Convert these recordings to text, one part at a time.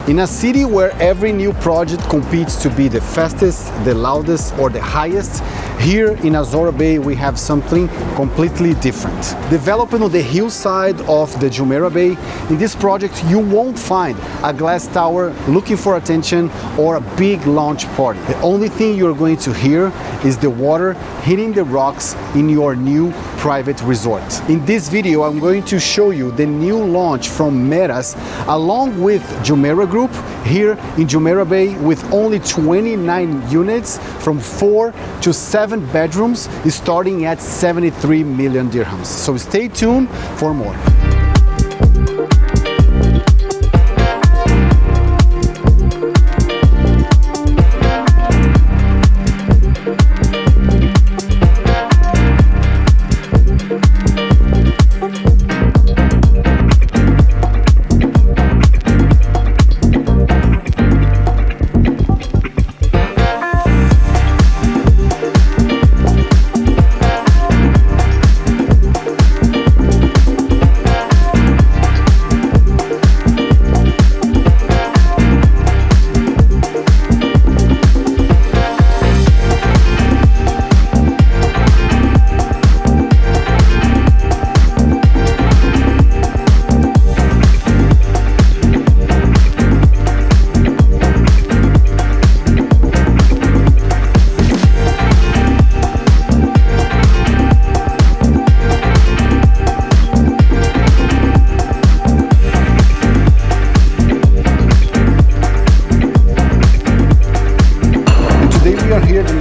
In a city where every new project competes to be the fastest, the loudest, or the highest, here in Azora Bay we have something completely different. Developing on the hillside of the Jumeirah Bay, in this project you won't find a glass tower looking for attention or a big launch party. The only thing you're going to hear is the water hitting the rocks in your new private resort. In this video I'm going to show you the new launch from Meraas along with Jumeirah Group here in Jumeirah Bay with only 29 units from 4 to 7 bedrooms starting at 73 million dirhams. So stay tuned for more.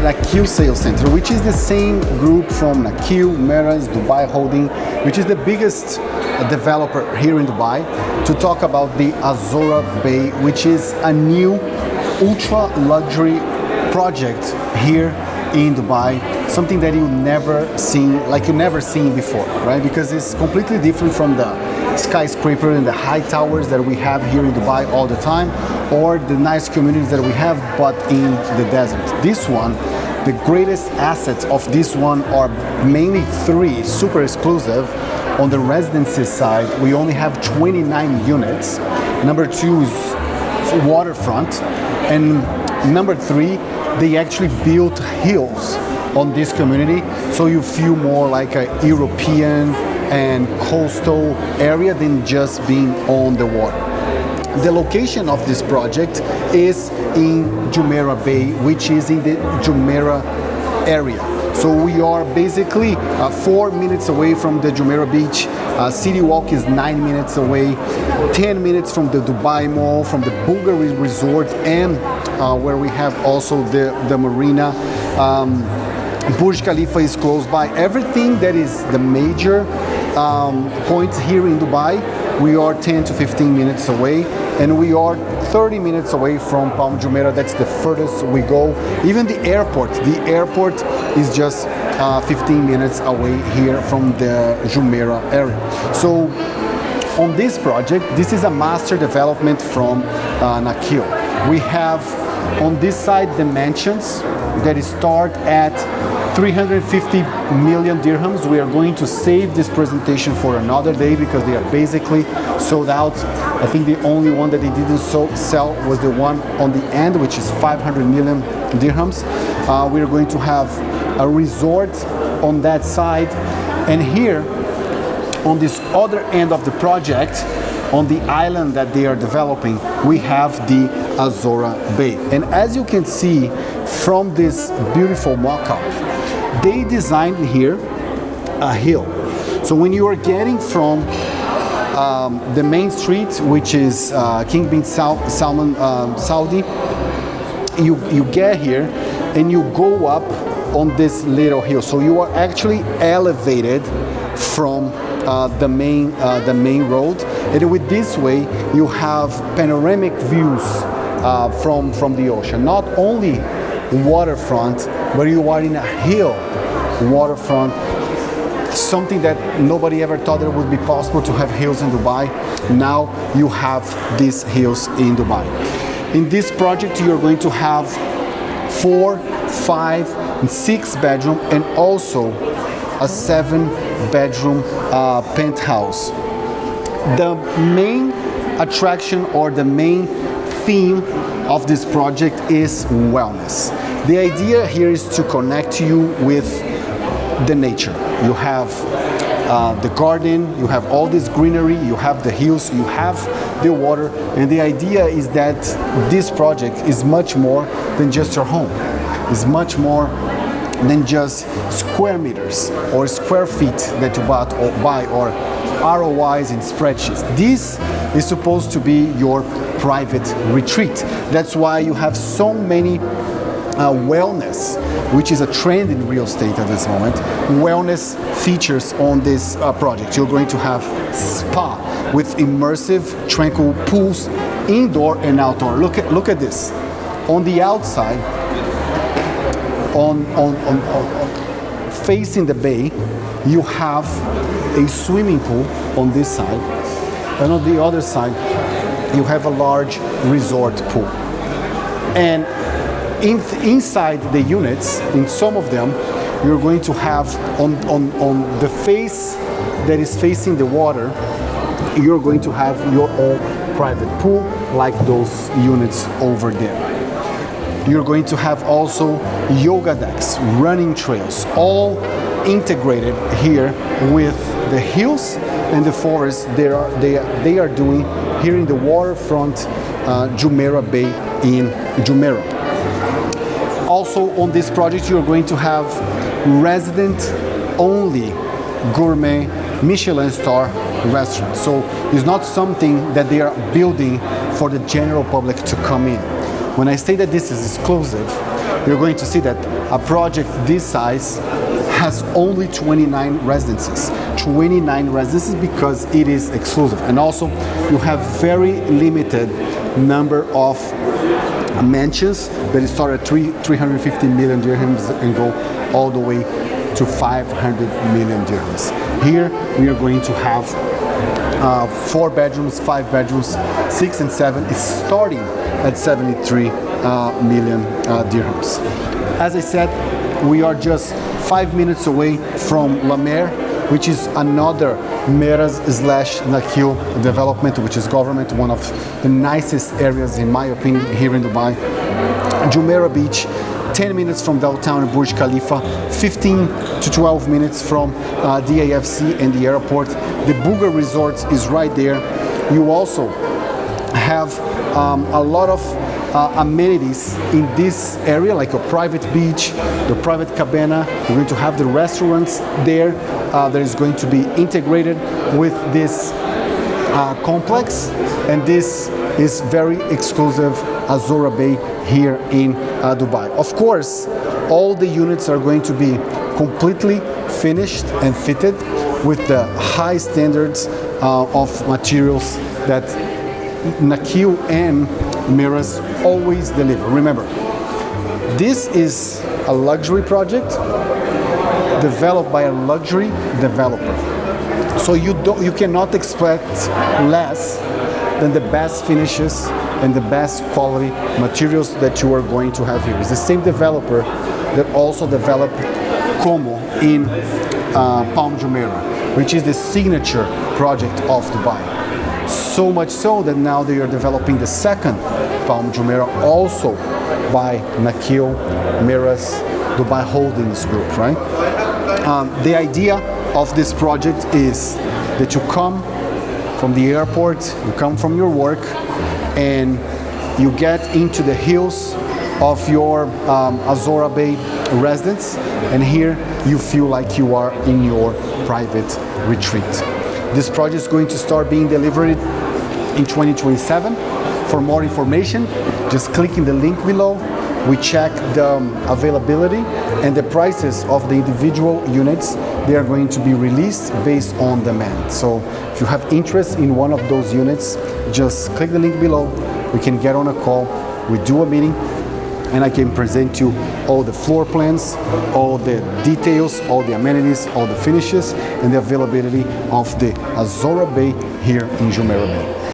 Nakheel Sales Center, which is the same group from Nakheel, Meraas, Dubai Holding, which is the biggest developer here in Dubai, to talk about the Azora Bay, which is a new ultra luxury project here in Dubai, something that you've never seen before, right? Because it's completely different from the skyscraper and the high towers that we have here in Dubai all the time, or the nice communities that we have but in the desert. This one, the greatest assets of this one are mainly 3 super exclusive. On the residency side, we only have 29 units. Number 2 is waterfront, and number 3, they actually built hills on this community, so you feel more like a European and coastal area than just being on the water. The location of this project is in Jumeirah Bay, which is in the Jumeirah area. So we are basically 4 minutes away from the Jumeirah Beach. City Walk is 9 minutes away, 10 minutes from the Dubai Mall, from the Bulgari Resort, and where we have also the marina. Burj Khalifa is close by. Everything that is the major points here in Dubai, we are 10 to 15 minutes away, and we are 30 minutes away from Palm Jumeirah. That's the furthest we go. Even the airport is just 15 minutes away here from the Jumeirah area. So on this project, this is a master development from Nakheel. We have on this side the mansions that start at 350 million dirhams. We are going to save this presentation for another day because they are basically sold out. I think the only one that they didn't sell was the one on the end, which is 500 million dirhams. We are going to have a resort on that side, and here on this other end of the project, on the island that they are developing, we have the Azora Bay. And as you can see from this beautiful mock-up, they designed here a hill. So when you are getting from the main street, which is King bin Salman Saudi, you get here and you go up on this little hill. So you are actually elevated from the main road, and with this way you have panoramic views from the ocean. Not only waterfront, but you are in a hill waterfront, something that nobody ever thought it would be possible to have hills in Dubai. Now you have these hills in Dubai. In this project you're going to have 4, 5, and 6 bedroom, and also a 7 bedroom penthouse. The main attraction or the main theme of this project is wellness. The idea here is to connect you with the nature. You have the garden, you have all this greenery, you have the hills, you have the water, and the idea is that this project is much more than just your home. It's much more than just square meters or square feet that you buy or ROIs in spreadsheets. This is supposed to be your private retreat. That's why you have so many wellness, which is a trend in real estate at this moment, wellness features on this project. You're going to have spa with immersive, tranquil pools, indoor and outdoor. Look at this. On the outside, on facing the bay, you have a swimming pool on this side, and on the other side, you have a large resort pool. And inside the units, in some of them, you're going to have on the face that is facing the water, you're going to have your own private pool, like those units over there. You're going to have also yoga decks, running trails, all integrated here with the hills and the forest they are doing here in the waterfront Jumeirah Bay in Jumeirah. Also on this project you're going to have resident-only gourmet Michelin-star restaurant. So it's not something that they are building for the general public to come in. When I say that this is exclusive, you're going to see that a project this size has only 29 residences. 29 residences because it is exclusive. And also you have very limited number of mansions that start at 350 million dirhams and go all the way to 500 million dirhams. Here we are going to have 4 bedrooms, 5 bedrooms, 6 and 7 is starting at 73 million dirhams. As I said, we are just 5 minutes away from La Mer, which is another Meraas and Nakheel development, which is government, one of the nicest areas in my opinion here in Dubai. Jumeirah Beach, 10 minutes from downtown Burj Khalifa, 15 to 12 minutes from the AFC and the airport. The Bulgari Resort is right there. You also have a lot of amenities in this area, like a private beach, the private cabana. You're going to have the restaurants there that is going to be integrated with this complex, and this is very exclusive Azora Bay here in Dubai. Of course, all the units are going to be completely finished and fitted with the high standards of materials that Nakheel and Meraas always deliver. Remember, this is a luxury project developed by a luxury developer. So you cannot expect less than the best finishes and the best quality materials that you are going to have here. It's the same developer that also developed Como in Palm Jumeirah, which is the signature project of Dubai. So much so that now they are developing the second Palm Jumeirah, also by Nakheel, Meraas, Dubai Holdings Group, right? The idea of this project is that you come from the airport, you come from your work, and you get into the hills of your Azora Bay residence, and here you feel like you are in your private retreat. This project is going to start being delivered in 2027. For more information, just click in the link below. We check the availability and the prices of the individual units. They are going to be released based on demand. So if you have interest in one of those units, just click the link below. We can get on a call, we do a meeting, and I can present you all the floor plans, all the details, all the amenities, all the finishes, and the availability of the Azora Bay here in Jumeirah Bay.